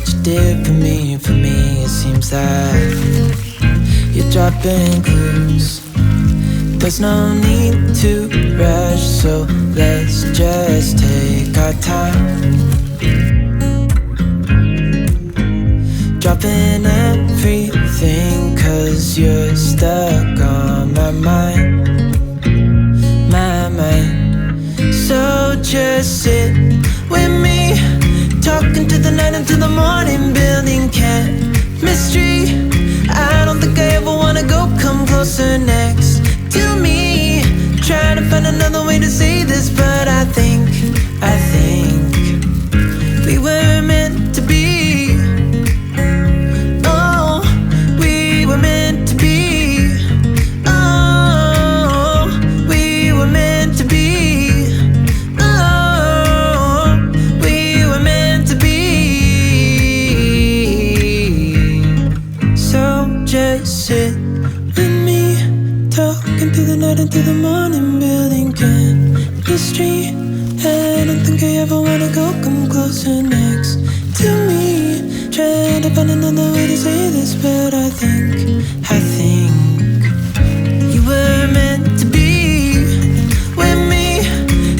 what you did for me, it seems that you're dropping clues. There's no need to rush, so let's just take our time. Dropping everything, cause you're stuck on my mind. My mind. So just sit with me, talking to the night until the morning, building chemistry. I don't think I ever wanna go, come closer next to me. Trying to find another way to say this, but I think we were meant to be. Oh, we were meant to be. Oh, we were meant to be. Oh, we were meant to be. So just sit with me, talking through the night until the morning, building chemistry. I don't think I ever wanna go, come closer next to me. Trying to find another way to say this, but I think you were meant to be with me,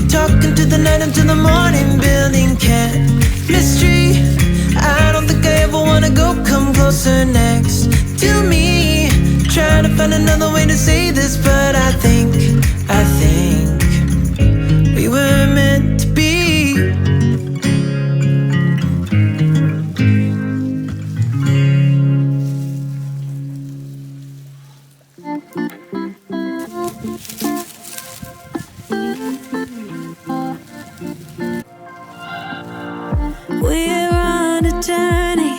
talking to the night until the morning, building chemistry. I don't think I ever wanna go, come closer next to me. Trying to find another way to say this, but I think we were meant to be. We're on a journey,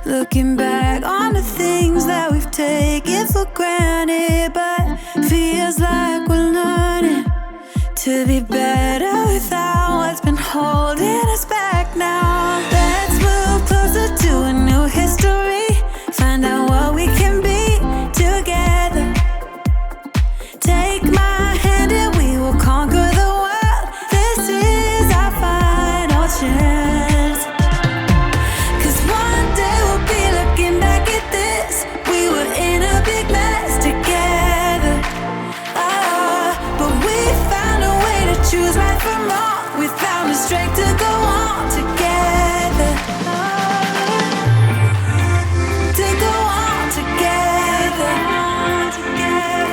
looking back on the things that we've taken for granted, but feels like we're learning to be better without what's been holding us back now. Let's move closer to a new history, find out what we can be together. Take my hand and we will conquer the world. This is our final chance. 'Cause one day we'll be looking back at this. We were in a big mess together. But we found a way to choose right from wrong. We found the strength to go on together. To go on together. Yeah.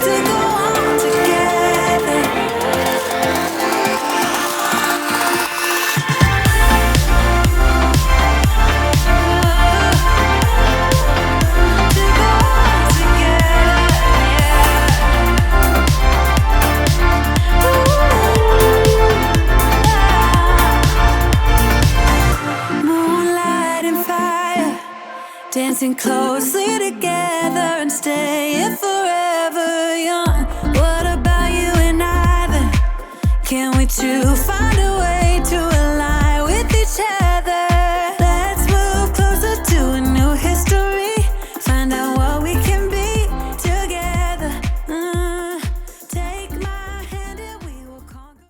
To go on together. To go on together. Moonlight and fire, dancing closely together and staying forever young. What about you and I then? Can we two find